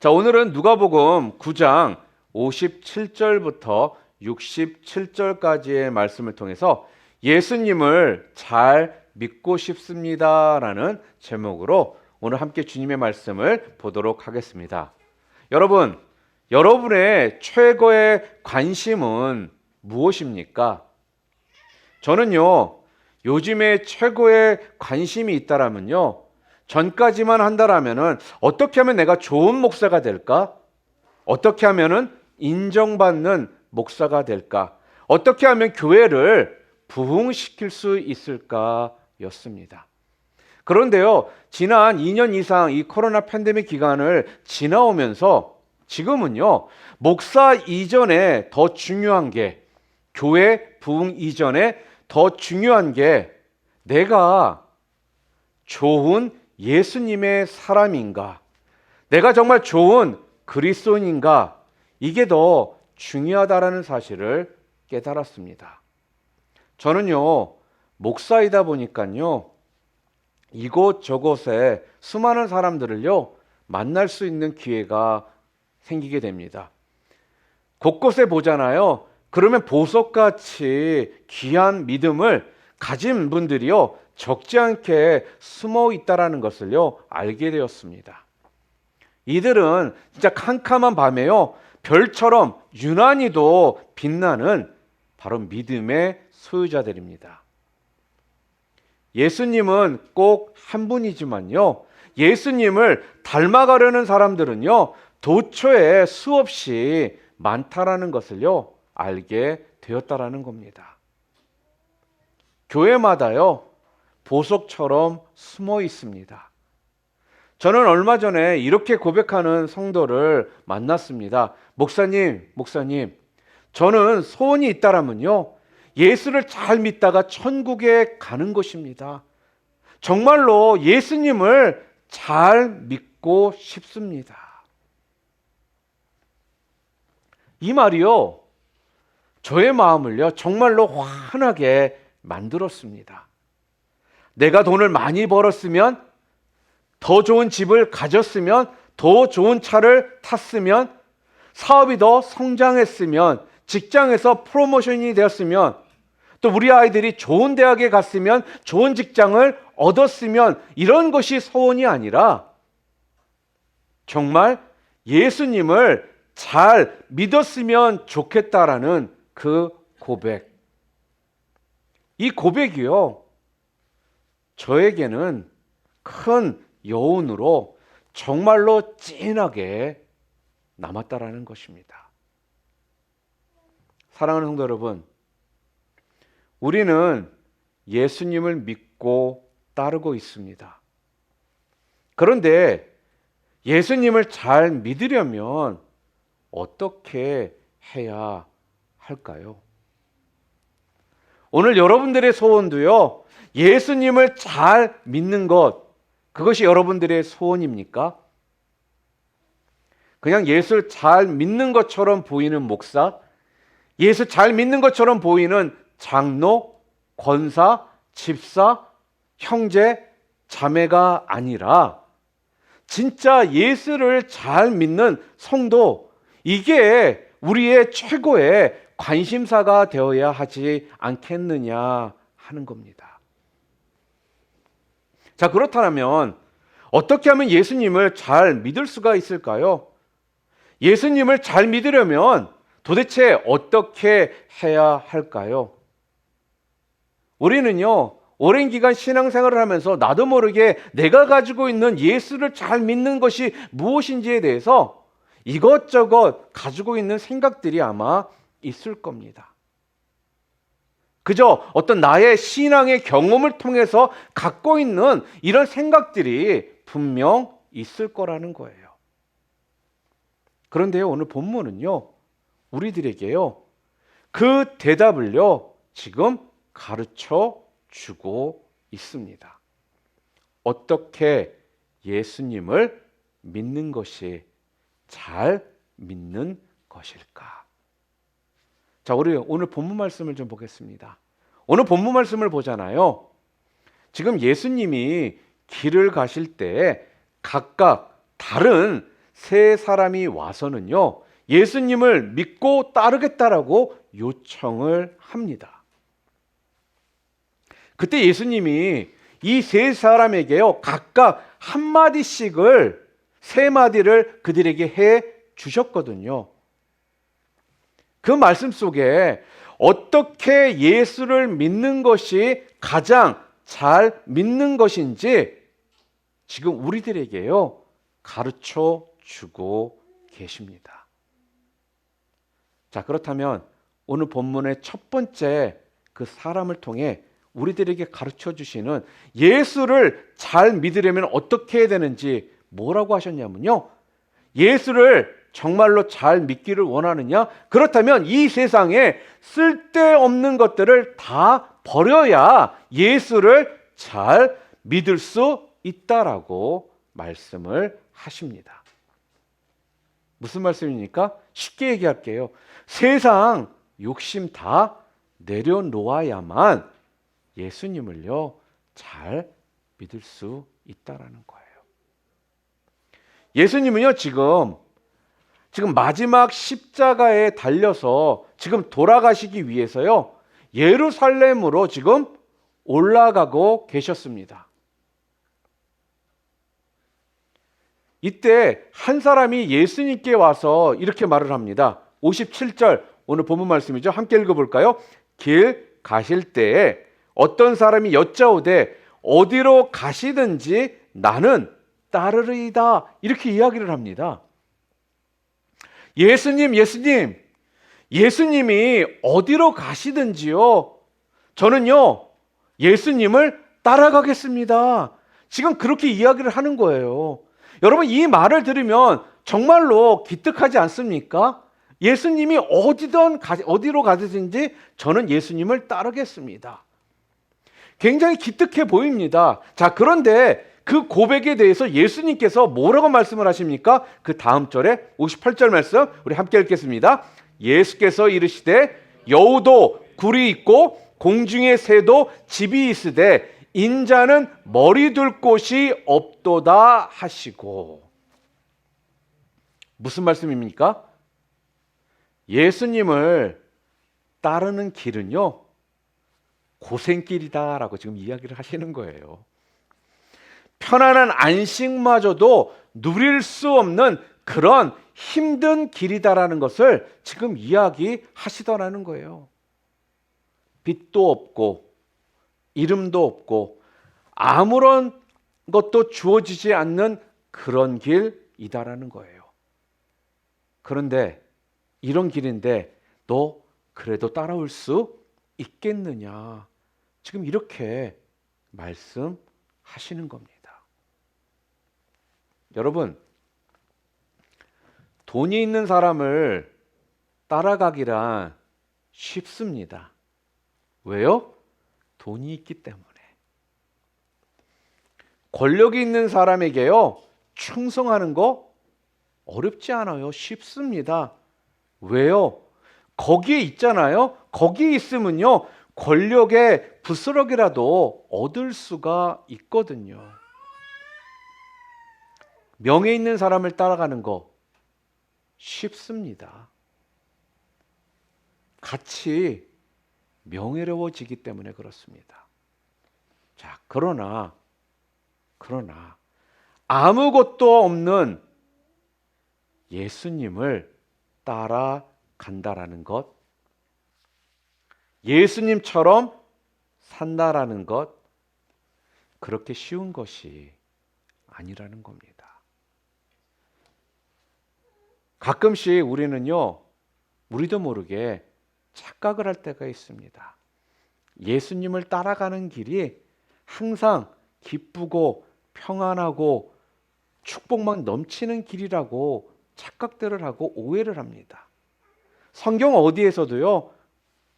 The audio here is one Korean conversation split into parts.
자, 오늘은 누가복음 9장 57절부터 67절까지의 말씀을 통해서 예수님을 잘 믿고 싶습니다라는 제목으로 오늘 함께 주님의 말씀을 보도록 하겠습니다. 여러분, 여러분의 최고의 관심은 무엇입니까? 저는요, 요즘에 최고의 관심이 있다라면요, 전까지만 한다라면은 어떻게 하면 내가 좋은 목사가 될까? 어떻게 하면은 인정받는 목사가 될까? 어떻게 하면 교회를 부흥시킬 수 있을까였습니다. 그런데요, 지난 2년 이상 이 코로나 팬데믹 기간을 지나오면서 지금은요, 목사 이전에 더 중요한 게, 교회 부흥 이전에 더 중요한 게 내가 좋은 예수님의 사람인가? 내가 정말 좋은 그리스도인인가? 이게 더 중요하다라는 사실을 깨달았습니다. 저는요, 목사이다 보니까요, 이곳저곳에 수많은 사람들을요, 만날 수 있는 기회가 생기게 됩니다. 곳곳에 보잖아요. 그러면 보석같이 귀한 믿음을 가진 분들이요, 적지 않게 숨어 있다라는 것을요, 알게 되었습니다. 이들은 진짜 캄캄한 밤에요, 별처럼 유난히도 빛나는 바로 믿음의 소유자들입니다. 예수님은 꼭 한 분이지만요, 예수님을 닮아가려는 사람들은요, 도처에 수없이 많다라는 것을요, 알게 되었다라는 겁니다. 교회마다요, 보석처럼 숨어 있습니다. 저는 얼마 전에 이렇게 고백하는 성도를 만났습니다. 목사님, 저는 소원이 있다라면요, 예수를 잘 믿다가 천국에 가는 것입니다. 정말로 예수님을 잘 믿고 싶습니다. 이 말이요, 저의 마음을요, 정말로 환하게 만들었습니다. 내가 돈을 많이 벌었으면, 더 좋은 집을 가졌으면, 더 좋은 차를 탔으면, 사업이 더 성장했으면, 직장에서 프로모션이 되었으면, 또 우리 아이들이 좋은 대학에 갔으면, 좋은 직장을 얻었으면, 이런 것이 소원이 아니라 정말 예수님을 잘 믿었으면 좋겠다라는 그 고백. 이 고백이요, 저에게는 큰 여운으로 정말로 진하게 남았다라는 것입니다. 사랑하는 성도 여러분, 우리는 예수님을 믿고 따르고 있습니다. 그런데 예수님을 잘 믿으려면 어떻게 해야 할까요? 오늘 여러분들의 소원도요, 예수님을 잘 믿는 것, 그것이 여러분들의 소원입니까? 그냥 예수를 잘 믿는 것처럼 보이는 목사, 예수 잘 믿는 것처럼 보이는 장로, 권사, 집사, 형제, 자매가 아니라 진짜 예수를 잘 믿는 성도, 이게 우리의 최고의 관심사가 되어야 하지 않겠느냐 하는 겁니다. 자, 그렇다면 어떻게 하면 예수님을 잘 믿을 수가 있을까요? 예수님을 잘 믿으려면 도대체 어떻게 해야 할까요? 우리는요, 오랜 기간 신앙생활을 하면서 나도 모르게 내가 가지고 있는 예수를 잘 믿는 것이 무엇인지에 대해서 이것저것 가지고 있는 생각들이 아마 있을 겁니다. 그저 어떤 나의 신앙의 경험을 통해서 갖고 있는 이런 생각들이 분명 있을 거라는 거예요. 그런데요, 오늘 본문은요, 우리들에게요, 그 대답을요, 지금 가르쳐 주고 있습니다. 어떻게 예수님을 믿는 것이 잘 믿는 것일까? 자, 우리 오늘 본문 말씀을 좀 보겠습니다. 오늘 본문 말씀을 보잖아요. 지금 예수님이 길을 가실 때 각각 다른 세 사람이 와서는요, 예수님을 믿고 따르겠다라고 요청을 합니다. 그때 예수님이 이 세 사람에게요, 각각 한마디씩을, 세 마디를 그들에게 해 주셨거든요. 그 말씀 속에 어떻게 예수를 믿는 것이 가장 잘 믿는 것인지 지금 우리들에게요, 가르쳐 주고 계십니다. 자, 그렇다면 오늘 본문의 첫 번째 그 사람을 통해 우리들에게 가르쳐 주시는 예수를 잘 믿으려면 어떻게 해야 되는지 뭐라고 하셨냐면요, 예수를 정말로 잘 믿기를 원하느냐? 그렇다면 이 세상에 쓸데없는 것들을 다 버려야 예수를 잘 믿을 수 있다라고 말씀을 하십니다. 무슨 말씀입니까? 쉽게 얘기할게요. 세상 욕심 다 내려놓아야만 예수님을요, 잘 믿을 수 있다라는 거예요. 예수님은요, 지금 마지막 십자가에 달려서 지금 돌아가시기 위해서요, 예루살렘으로 지금 올라가고 계셨습니다. 이때 한 사람이 예수님께 와서 이렇게 말을 합니다. 57절, 오늘 본문 말씀이죠. 함께 읽어볼까요? 길 가실 때에 어떤 사람이 여짜오되 어디로 가시든지 나는 따르리이다, 이렇게 이야기를 합니다. 예수님이 어디로 가시든지요, 저는요, 예수님을 따라가겠습니다. 지금 그렇게 이야기를 하는 거예요. 여러분, 이 말을 들으면 정말로 기특하지 않습니까? 예수님이 어디로 가든지 저는 예수님을 따르겠습니다. 굉장히 기특해 보입니다. 자, 그런데 그 고백에 대해서 예수님께서 뭐라고 말씀을 하십니까? 그 다음 절에 58절 말씀 우리 함께 읽겠습니다. 예수께서 이르시되 여우도 굴이 있고 공중의 새도 집이 있으되 인자는 머리 둘 곳이 없도다 하시고. 무슨 말씀입니까? 예수님을 따르는 길은요, 고생길이다라고 지금 이야기를 하시는 거예요. 편안한 안식마저도 누릴 수 없는 그런 힘든 길이다라는 것을 지금 이야기하시더라는 거예요. 빛도 없고 이름도 없고 아무런 것도 주어지지 않는 그런 길이다라는 거예요. 그런데 이런 길인데 너 그래도 따라올 수 있겠느냐? 지금 이렇게 말씀하시는 겁니다. 여러분, 돈이 있는 사람을 따라가기란 쉽습니다. 왜요? 돈이 있기 때문에. 권력이 있는 사람에게요, 충성하는 거 어렵지 않아요. 쉽습니다. 왜요? 거기에 있잖아요. 거기에 있으면요, 권력의 부스러기라도 얻을 수가 있거든요. 명예 있는 사람을 따라가는 거 쉽습니다. 같이 명예로워지기 때문에 그렇습니다. 자, 그러나 아무것도 없는 예수님을 따라간다라는 것, 예수님처럼 산다라는 것, 그렇게 쉬운 것이 아니라는 겁니다. 가끔씩 우리는요, 우리도 모르게 착각을 할 때가 있습니다. 예수님을 따라가는 길이 항상 기쁘고 평안하고 축복만 넘치는 길이라고 착각들을 하고 오해를 합니다. 성경 어디에서도요,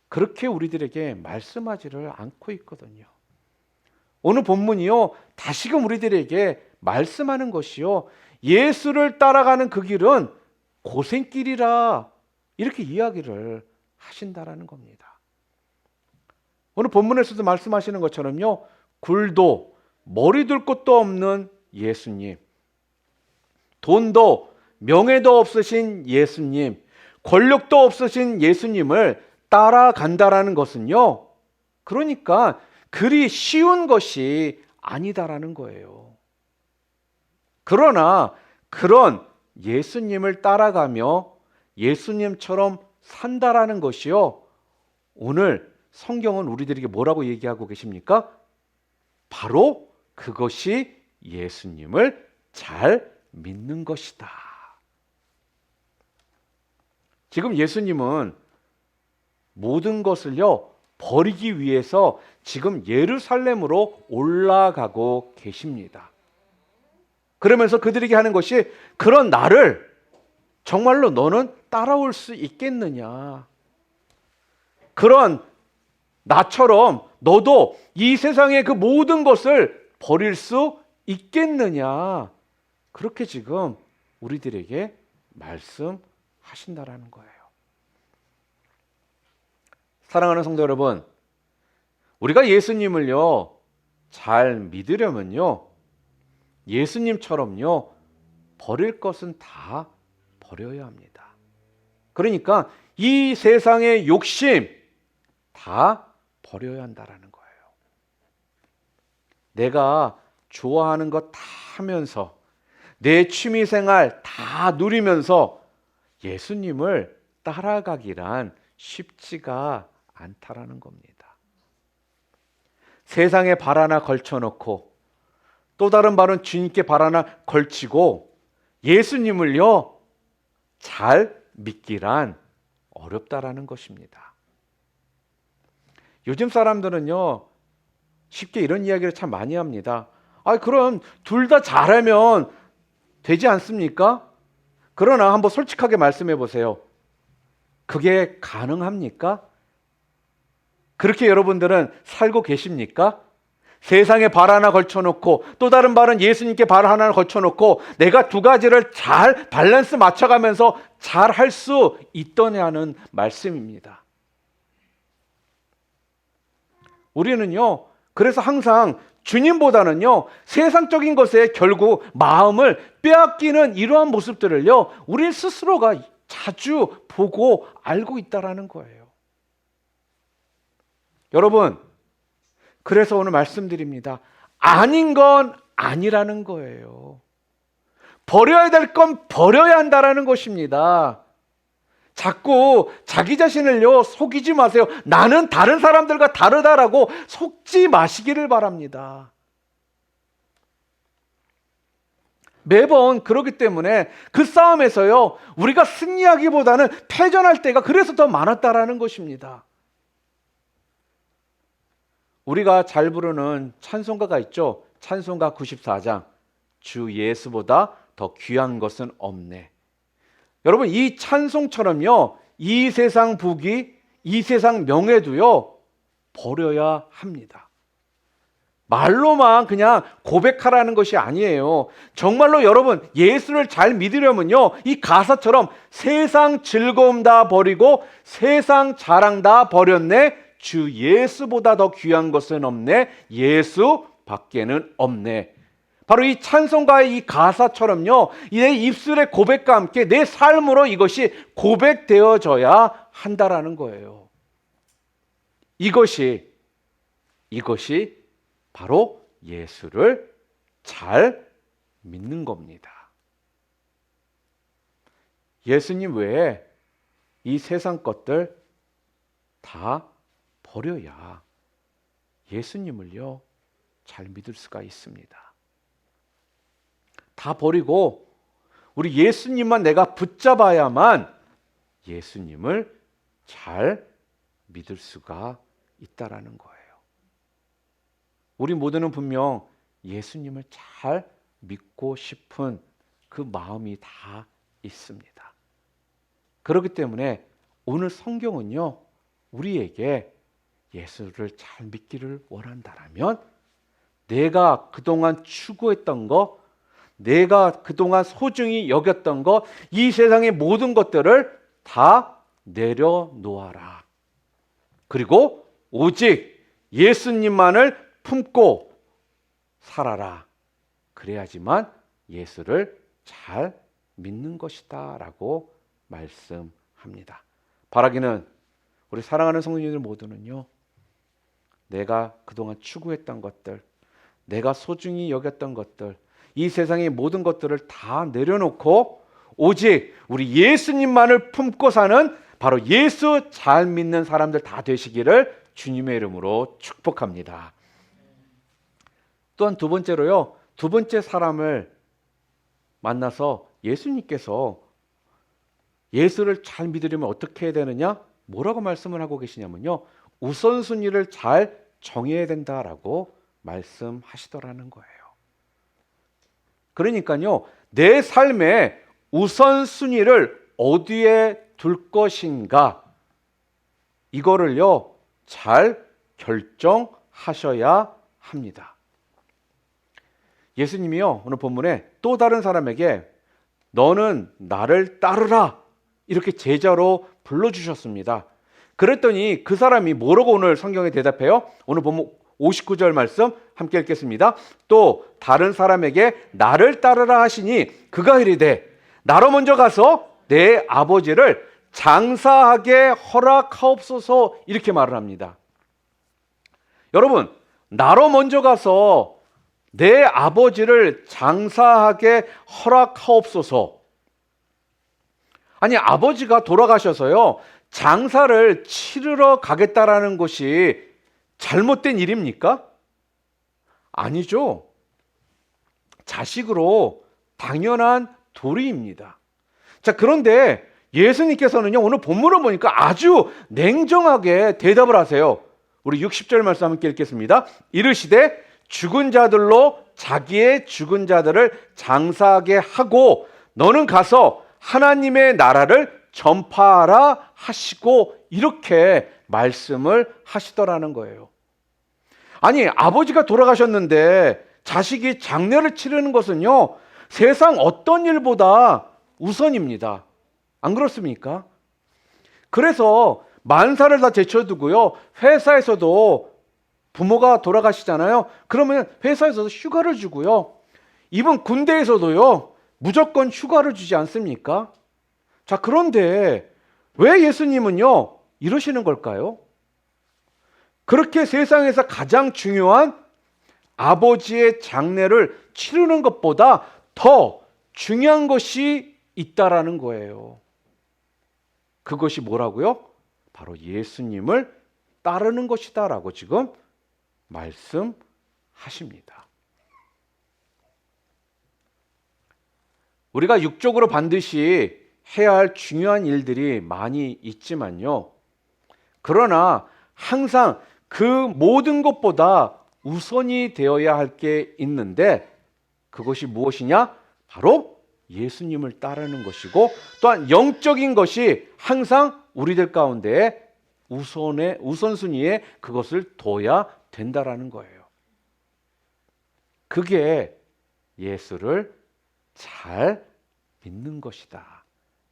그렇게 우리들에게 말씀하지를 않고 있거든요. 오늘 본문이요, 다시금 우리들에게 말씀하는 것이요, 예수를 따라가는 그 길은 고생길이라 이렇게 이야기를 하신다라는 겁니다. 오늘 본문에서도 말씀하시는 것처럼요, 굴도 머리 둘 곳도 없는 예수님, 돈도 명예도 없으신 예수님, 권력도 없으신 예수님을 따라간다라는 것은요, 그러니까 그리 쉬운 것이 아니다라는 거예요. 그러나 그런 예수님을 따라가며 예수님처럼 산다라는 것이요, 오늘 성경은 우리들에게 뭐라고 얘기하고 계십니까? 바로 그것이 예수님을 잘 믿는 것이다. 지금 예수님은 모든 것을요 버리기 위해서 지금 예루살렘으로 올라가고 계십니다. 그러면서 그들에게 하는 것이, 그런 나를 정말로 너는 따라올 수 있겠느냐? 그런 나처럼 너도 이 세상의 그 모든 것을 버릴 수 있겠느냐? 그렇게 지금 우리들에게 말씀하신다라는 거예요. 사랑하는 성도 여러분, 우리가 예수님을요 잘 믿으려면요, 예수님처럼요 버릴 것은 다 버려야 합니다. 그러니까 이 세상의 욕심 다 버려야 한다라는 거예요. 내가 좋아하는 것 다 하면서 내 취미생활 다 누리면서 예수님을 따라가기란 쉽지가 않다라는 겁니다. 세상에 발 하나 걸쳐놓고 또 다른 발은 주님께 발 하나 걸치고 예수님을요 잘 믿기란 어렵다라는 것입니다. 요즘 사람들은요 쉽게 이런 이야기를 참 많이 합니다. 그럼 둘 다 잘하면 되지 않습니까? 그러나 한번 솔직하게 말씀해 보세요. 그게 가능합니까? 그렇게 여러분들은 살고 계십니까? 세상에 발 하나 걸쳐놓고 또 다른 발은 예수님께 발 하나 걸쳐놓고 내가 두 가지를 잘 밸런스 맞춰가면서 잘 할 수 있더냐는 말씀입니다. 우리는요 그래서 항상 주님보다는요 세상적인 것에 결국 마음을 빼앗기는 이러한 모습들을요 우리 스스로가 자주 보고 알고 있다라는 거예요. 여러분, 그래서 오늘 말씀드립니다. 아닌 건 아니라는 거예요. 버려야 될 건 버려야 한다라는 것입니다. 자꾸 자기 자신을요 속이지 마세요. 나는 다른 사람들과 다르다라고 속지 마시기를 바랍니다. 매번 그렇기 때문에 그 싸움에서요 우리가 승리하기보다는 패전할 때가 그래서 더 많았다라는 것입니다. 우리가 잘 부르는 찬송가가 있죠. 찬송가 94장, 주 예수보다 더 귀한 것은 없네. 여러분, 이 찬송처럼요 이 세상 부귀, 이 세상 명예도요 버려야 합니다. 말로만 그냥 고백하라는 것이 아니에요. 정말로 여러분 예수를 잘 믿으려면요 이 가사처럼 세상 즐거움 다 버리고 세상 자랑 다 버렸네. 주 예수보다 더 귀한 것은 없네. 예수 밖에는 없네. 바로 이 찬송가의 이 가사처럼요 내 입술의 고백과 함께 내 삶으로 이것이 고백되어져야 한다라는 거예요. 이것이 바로 예수를 잘 믿는 겁니다. 예수님 외에 이 세상 것들 다 버려야 예수님을요 잘 믿을 수가 있습니다. 다 버리고 우리 예수님만 내가 붙잡아야만 예수님을 잘 믿을 수가 있다라는 거예요. 우리 모두는 분명 예수님을 잘 믿고 싶은 그 마음이 다 있습니다. 그렇기 때문에 오늘 성경은요 우리에게 예수를 잘 믿기를 원한다라면 내가 그동안 추구했던 거, 내가 그동안 소중히 여겼던 거, 이 세상의 모든 것들을 다 내려놓아라. 그리고 오직 예수님만을 품고 살아라. 그래야지만 예수를 잘 믿는 것이다 라고 말씀합니다. 바라기는 우리 사랑하는 성도님들 모두는요, 내가 그동안 추구했던 것들, 내가 소중히 여겼던 것들, 이 세상의 모든 것들을 다 내려놓고 오직 우리 예수님만을 품고 사는 바로 예수 잘 믿는 사람들 다 되시기를 주님의 이름으로 축복합니다. 또한 두 번째로요, 두 번째 사람을 만나서 예수님께서 예수를 잘 믿으려면 어떻게 해야 되느냐? 뭐라고 말씀을 하고 계시냐면요, 우선순위를 잘 정해야 된다라고 말씀하시더라는 거예요. 그러니까요, 내 삶의 우선순위를 어디에 둘 것인가, 이거를요 잘 결정하셔야 합니다. 예수님이요 오늘 본문에 또 다른 사람에게 너는 나를 따르라 이렇게 제자로 불러주셨습니다. 그랬더니 그 사람이 뭐라고 오늘 성경에 대답해요? 오늘 본문 59절 말씀 함께 읽겠습니다. 또 다른 사람에게 나를 따르라 하시니 그가 이르되 나로 먼저 가서 내 아버지를 장사하게 허락하옵소서 이렇게 말을 합니다. 여러분, 나로 먼저 가서 내 아버지를 장사하게 허락하옵소서. 아니, 아버지가 돌아가셔서요 장사를 치르러 가겠다라는 것이 잘못된 일입니까? 아니죠. 자식으로 당연한 도리입니다. 자, 그런데 예수님께서는요 오늘 본문을 보니까 아주 냉정하게 대답을 하세요. 우리 60절 말씀 함께 읽겠습니다. 이르시되 죽은 자들로 자기의 죽은 자들을 장사하게 하고 너는 가서 하나님의 나라를 전파하라 하시고 이렇게 말씀을 하시더라는 거예요. 아니, 아버지가 돌아가셨는데 자식이 장례를 치르는 것은요 세상 어떤 일보다 우선입니다. 안 그렇습니까? 그래서 만사를 다 제쳐두고요 회사에서도 부모가 돌아가시잖아요. 그러면 회사에서도 휴가를 주고요, 이번 군대에서도요 무조건 휴가를 주지 않습니까? 자, 그런데 왜 예수님은요 이러시는 걸까요? 그렇게 세상에서 가장 중요한 아버지의 장례를 치르는 것보다 더 중요한 것이 있다라는 거예요. 그것이 뭐라고요? 바로 예수님을 따르는 것이다 라고 지금 말씀하십니다. 우리가 육적으로 반드시 해야 할 중요한 일들이 많이 있지만요, 그러나 항상 그 모든 것보다 우선이 되어야 할 게 있는데 그것이 무엇이냐? 바로 예수님을 따르는 것이고 또한 영적인 것이 항상 우리들 가운데 우선순위에 그것을 둬야 된다라는 거예요. 그게 예수를 잘 믿는 것이다.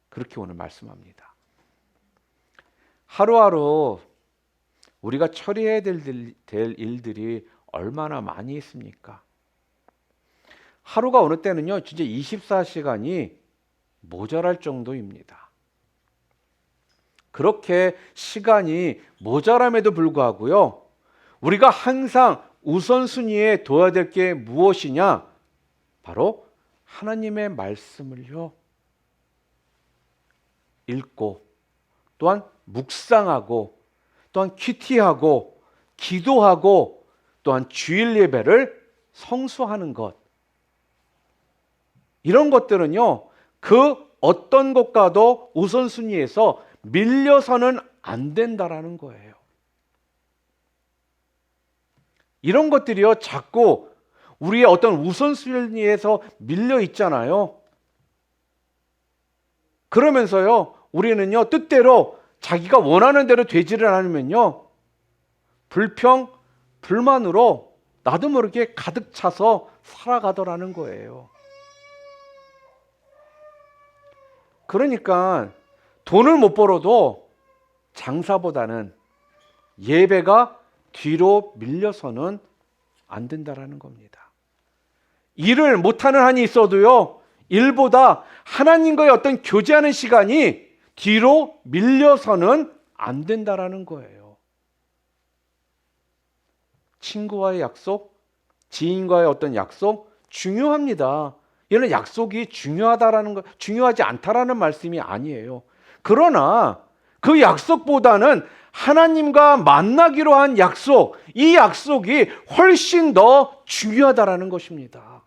그렇게 오늘 말씀합니다. 하루하루 우리가 처리해야 될 일들이 얼마나 많이 있습니까? 하루가 어느 때는요 진짜 24시간이 모자랄 정도입니다. 그렇게 시간이 모자람에도 불구하고요 우리가 항상 우선순위에 둬야 될 게 무엇이냐? 바로 하나님의 말씀을요 읽고 또한 묵상하고 또한 큐티하고 기도하고 또한 주일 예배를 성수하는 것, 이런 것들은요 그 어떤 것과도 우선순위에서 밀려서는 안 된다라는 거예요. 이런 것들이요 자꾸 우리의 어떤 우선순위에서 밀려 있잖아요. 그러면서요 우리는요 뜻대로 자기가 원하는 대로 되지를 않으면요 불평, 불만으로 나도 모르게 가득 차서 살아가더라는 거예요. 그러니까 돈을 못 벌어도 장사보다는 예배가 뒤로 밀려서는 안 된다라는 겁니다. 일을 못하는 한이 있어도요 일보다 하나님과의 어떤 교제하는 시간이 뒤로 밀려서는 안 된다라는 거예요. 친구와의 약속, 지인과의 어떤 약속 중요합니다. 이런 약속이 중요하다라는 거, 중요하지 않다라는 말씀이 아니에요. 그러나 그 약속보다는 하나님과 만나기로 한 약속, 이 약속이 훨씬 더 중요하다라는 것입니다.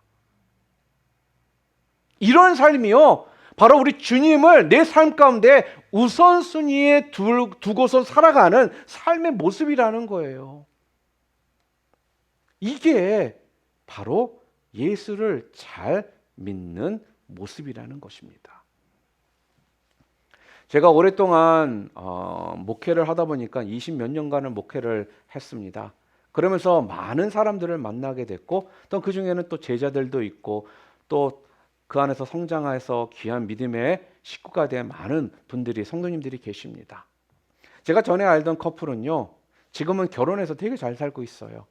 이런 삶이요, 바로 우리 주님을 내 삶 가운데 우선순위에 두고서 살아가는 삶의 모습이라는 거예요. 이게 바로 예수를 잘 믿는 모습이라는 것입니다. 제가 오랫동안 목회를 하다 보니까 20몇 년간을 목회를 했습니다. 그러면서 많은 사람들을 만나게 됐고, 또 그 중에는 또 제자들도 있고, 또 그 안에서 성장해서 귀한 믿음의 식구가 된 많은 분들이, 성도님들이 계십니다. 제가 전에 알던 커플은요, 지금은 결혼해서 되게 잘 살고 있어요.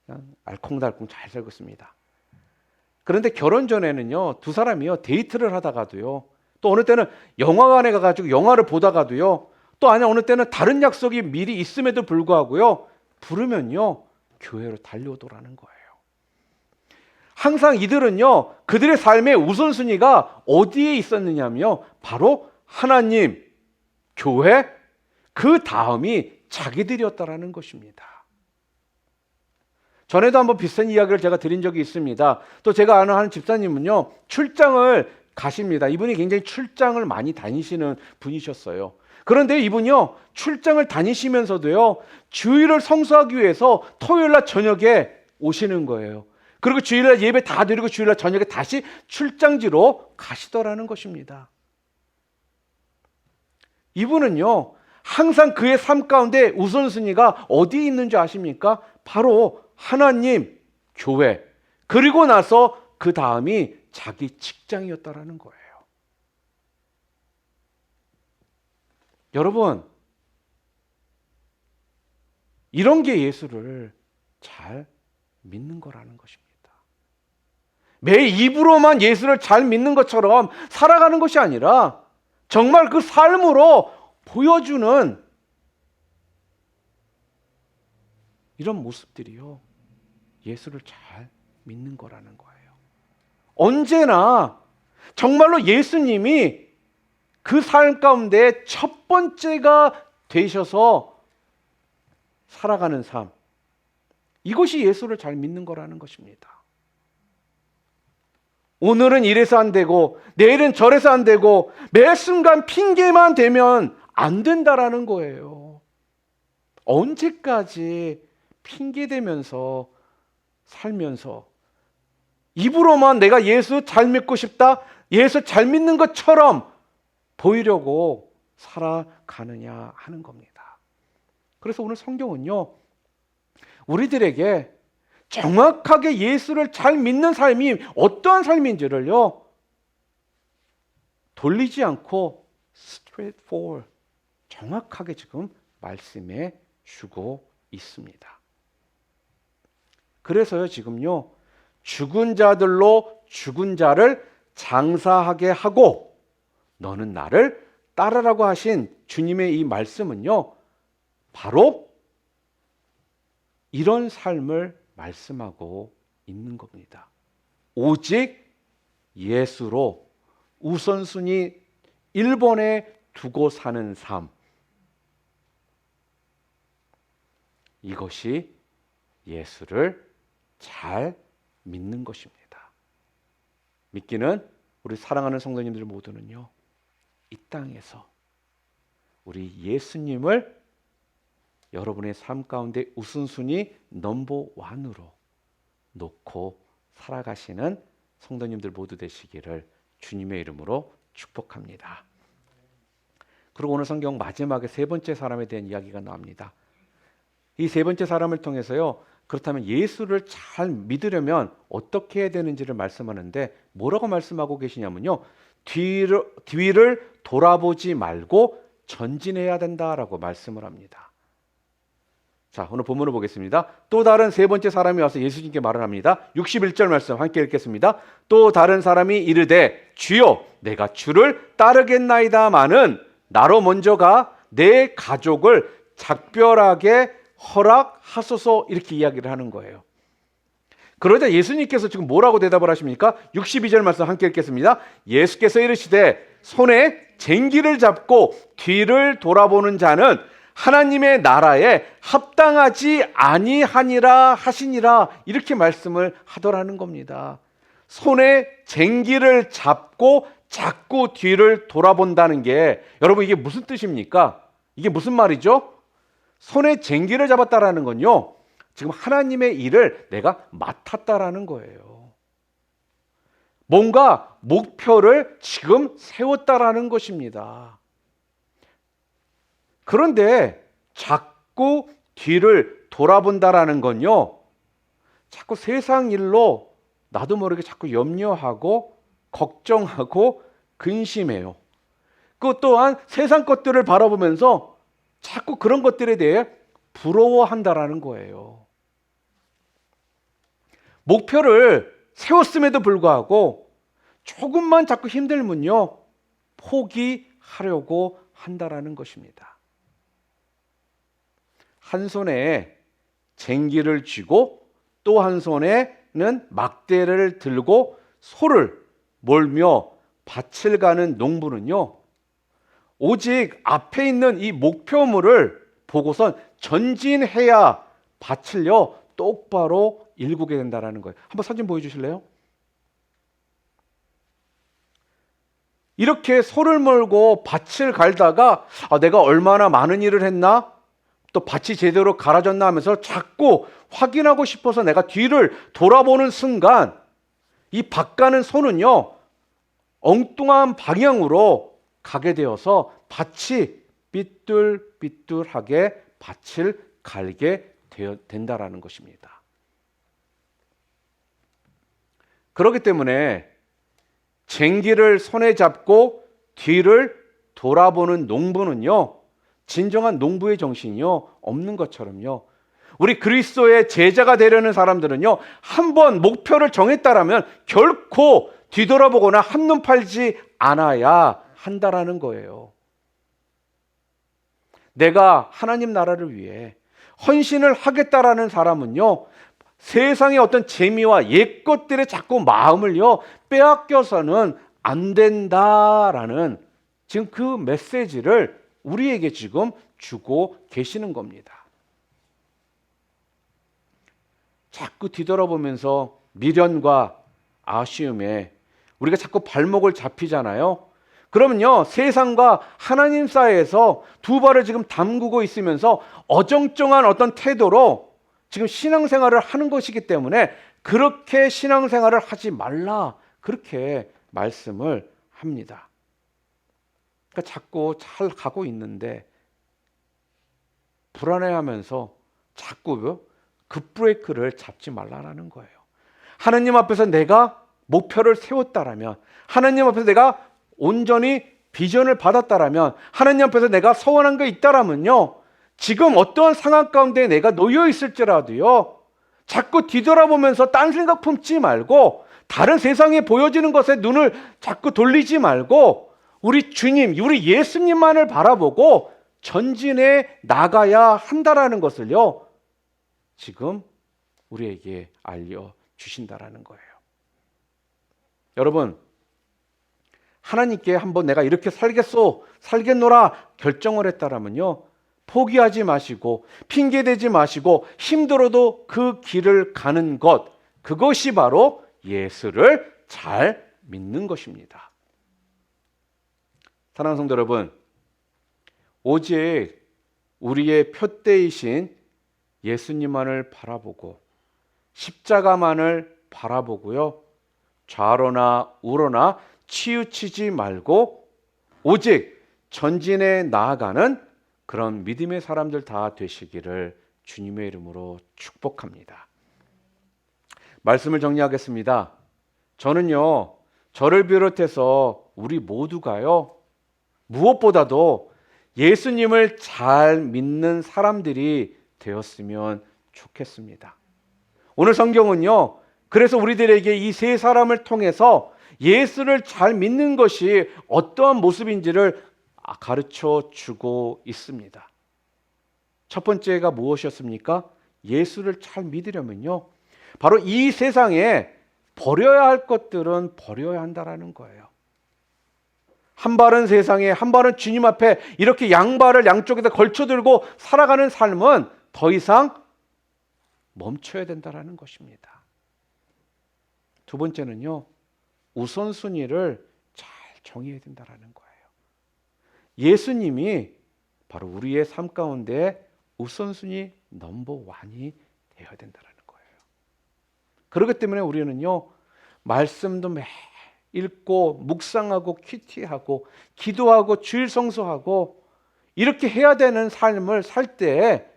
그냥 알콩달콩 잘 살고 있습니다. 그런데 결혼 전에는요, 두 사람이요, 데이트를 하다가도요, 또 어느 때는 영화관에 가가지고 영화를 보다가도요, 또 아니 어느 때는 다른 약속이 미리 있음에도 불구하고요, 부르면요, 교회로 달려오더라는 거예요. 항상 이들은요, 그들의 삶의 우선순위가 어디에 있었느냐면요, 바로 하나님, 교회, 그 다음이 자기들이었다라는 것입니다. 전에도 한번 비슷한 이야기를 제가 드린 적이 있습니다. 또 제가 아는 한 집사님은요, 출장을 가십니다. 이분이 굉장히 출장을 많이 다니시는 분이셨어요. 그런데 이분이요, 출장을 다니시면서도요, 주일을 성수하기 위해서 토요일날 저녁에 오시는 거예요. 그리고 주일날 예배 다 드리고 주일날 저녁에 다시 출장지로 가시더라는 것입니다. 이분은요, 항상 그의 삶 가운데 우선순위가 어디에 있는지 아십니까? 바로 하나님, 교회, 그리고 나서 그 다음이 자기 직장이었다라는 거예요. 여러분, 이런 게 예수를 잘 믿는 거라는 것입니다. 매 입으로만 예수를 잘 믿는 것처럼 살아가는 것이 아니라 정말 그 삶으로 보여주는 이런 모습들이요, 예수를 잘 믿는 거라는 거예요. 언제나 정말로 예수님이 그 삶 가운데 첫 번째가 되셔서 살아가는 삶, 이것이 예수를 잘 믿는 거라는 것입니다. 오늘은 이래서 안 되고 내일은 저래서 안 되고 매 순간 핑계만 대면 안 된다라는 거예요. 언제까지 핑계대면서 살면서 입으로만 내가 예수 잘 믿고 싶다, 예수 잘 믿는 것처럼 보이려고 살아가느냐 하는 겁니다. 그래서 오늘 성경은요, 우리들에게 정확하게 예수를 잘 믿는 삶이 어떠한 삶인지를요, 돌리지 않고 straightforward, 정확하게 지금 말씀해 주고 있습니다. 그래서요, 지금요, 죽은 자들로 죽은 자를 장사하게 하고 너는 나를 따르라고 하신 주님의 이 말씀은요, 바로 이런 삶을 말씀하고 있는 겁니다. 오직 예수로 우선순위 1번에 두고 사는 삶, 이것이 예수를 잘 믿는 것입니다. 믿기는 우리 사랑하는 성도님들 모두는요, 이 땅에서 우리 예수님을 여러분의 삶 가운데 우선순위 넘버 1으로 놓고 살아가시는 성도님들 모두 되시기를 주님의 이름으로 축복합니다. 그리고 오늘 성경 마지막에 세 번째 사람에 대한 이야기가 나옵니다. 이 세 번째 사람을 통해서요, 그렇다면 예수를 잘 믿으려면 어떻게 해야 되는지를 말씀하는데, 뭐라고 말씀하고 계시냐면요, 뒤를 돌아보지 말고 전진해야 된다라고 말씀을 합니다. 자, 오늘 본문을 보겠습니다. 또 다른 세 번째 사람이 와서 예수님께 말을 합니다. 61절 말씀 함께 읽겠습니다. 또 다른 사람이 이르되 주여 내가 주를 따르겠나이다마는 나로 먼저 가 내 가족을 작별하게 허락하소서, 이렇게 이야기를 하는 거예요. 그러자 예수님께서 지금 뭐라고 대답을 하십니까? 62절 말씀 함께 읽겠습니다. 예수께서 이르시되 손에 쟁기를 잡고 뒤를 돌아보는 자는 하나님의 나라에 합당하지 아니하니라 하시니라, 이렇게 말씀을 하더라는 겁니다. 손에 쟁기를 잡고 자꾸 뒤를 돌아본다는 게, 여러분 이게 무슨 뜻입니까? 이게 무슨 말이죠? 손에 쟁기를 잡았다라는 건요, 지금 하나님의 일을 내가 맡았다라는 거예요. 뭔가 목표를 지금 세웠다라는 것입니다. 그런데 자꾸 뒤를 돌아본다라는 건요, 자꾸 세상 일로 나도 모르게 자꾸 염려하고 걱정하고 근심해요. 그것 또한 세상 것들을 바라보면서 자꾸 그런 것들에 대해 부러워한다라는 거예요. 목표를 세웠음에도 불구하고 조금만 자꾸 힘들면요, 포기하려고 한다라는 것입니다. 한 손에 쟁기를 쥐고 또 한 손에는 막대를 들고 소를 몰며 밭을 가는 농부는요, 오직 앞에 있는 이 목표물을 보고선 전진해야 밭을요 똑바로 일구게 된다는 거예요. 한번 사진 보여주실래요? 이렇게 소를 몰고 밭을 갈다가 내가 얼마나 많은 일을 했나? 또 밭이 제대로 갈아졌나 하면서 자꾸 확인하고 싶어서 내가 뒤를 돌아보는 순간 이 밭 가는 소는요 엉뚱한 방향으로 가게 되어서 밭이 삐뚤삐뚤하게 밭을 갈게 된다라는 것입니다. 그렇기 때문에 쟁기를 손에 잡고 뒤를 돌아보는 농부는요, 진정한 농부의 정신이요 없는 것처럼요, 우리 그리스도의 제자가 되려는 사람들은요, 한번 목표를 정했다라면 결코 뒤돌아보거나 한눈 팔지 않아야 한다라는 거예요. 내가 하나님 나라를 위해 헌신을 하겠다라는 사람은요, 세상의 어떤 재미와 옛 것들에 자꾸 마음을요 빼앗겨서는 안 된다라는 지금 그 메시지를 우리에게 지금 주고 계시는 겁니다. 자꾸 뒤돌아보면서 미련과 아쉬움에 우리가 자꾸 발목을 잡히잖아요. 그러면요, 세상과 하나님 사이에서 두 발을 지금 담그고 있으면서 어정쩡한 어떤 태도로 지금 신앙생활을 하는 것이기 때문에 그렇게 신앙생활을 하지 말라, 그렇게 말씀을 합니다. 그러니까 자꾸 잘 가고 있는데 불안해하면서 자꾸 급브레이크를 잡지 말라는 거예요. 하나님 앞에서 내가 목표를 세웠다라면, 하나님 앞에서 내가 온전히 비전을 받았다라면, 하나님 앞에서 내가 서원한 게 있다라면요, 지금 어떠한 상황 가운데 내가 놓여 있을지라도요, 자꾸 뒤돌아보면서 딴 생각 품지 말고 다른 세상에 보여지는 것에 눈을 자꾸 돌리지 말고 우리 주님, 우리 예수님만을 바라보고 전진해 나가야 한다라는 것을요 지금 우리에게 알려주신다라는 거예요. 여러분, 하나님께 한번 내가 이렇게 살겠노라 결정을 했다라면요, 포기하지 마시고 핑계대지 마시고 힘들어도 그 길을 가는 것, 그것이 바로 예수를 잘 믿는 것입니다. 사랑하는 성도 여러분, 오직 우리의 표대이신 예수님만을 바라보고 십자가만을 바라보고요, 좌로나 우로나 치우치지 말고 오직 전진해 나아가는 그런 믿음의 사람들 다 되시기를 주님의 이름으로 축복합니다. 말씀을 정리하겠습니다. 저는요, 저를 비롯해서 우리 모두가요, 무엇보다도 예수님을 잘 믿는 사람들이 되었으면 좋겠습니다. 오늘 성경은요, 그래서 우리들에게 이 세 사람을 통해서 예수를 잘 믿는 것이 어떠한 모습인지를 가르쳐 주고 있습니다. 첫 번째가 무엇이었습니까? 예수를 잘 믿으려면요, 바로 이 세상에 버려야 할 것들은 버려야 한다라는 거예요. 한 발은 세상에, 한 발은 주님 앞에 이렇게 양발을 양쪽에다 걸쳐들고 살아가는 삶은 더 이상 멈춰야 된다라는 것입니다. 두 번째는요, 우선순위를 잘 정해야 된다라는 거예요. 예수님이 바로 우리의 삶 가운데 우선순위 넘버원이 되어야 된다라는 거예요. 그렇기 때문에 우리는요, 말씀도 매일 읽고 묵상하고 큐티하고 기도하고 주일 성수하고 이렇게 해야 되는 삶을 살 때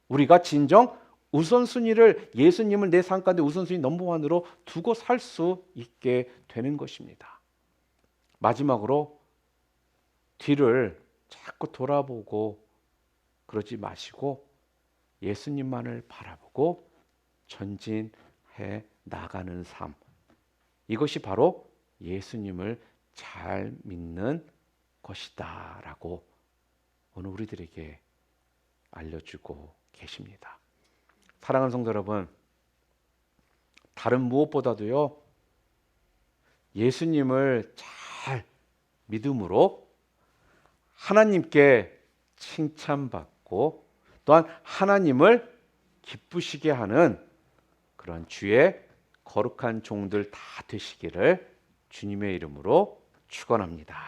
우리가 진정 우선순위를, 예수님을 내 삶 가운데 우선순위 넘버원으로 두고 살 수 있게 되는 것입니다. 마지막으로 뒤를 자꾸 돌아보고 그러지 마시고 예수님만을 바라보고 전진해 나가는 삶, 이것이 바로 예수님을 잘 믿는 것이다 라고 오늘 우리들에게 알려주고 계십니다. 사랑하는 성도 여러분, 다른 무엇보다도요, 예수님을 잘 믿음으로 하나님께 칭찬받고 또한 하나님을 기쁘시게 하는 그런 주의 거룩한 종들 다 되시기를 주님의 이름으로 축원합니다.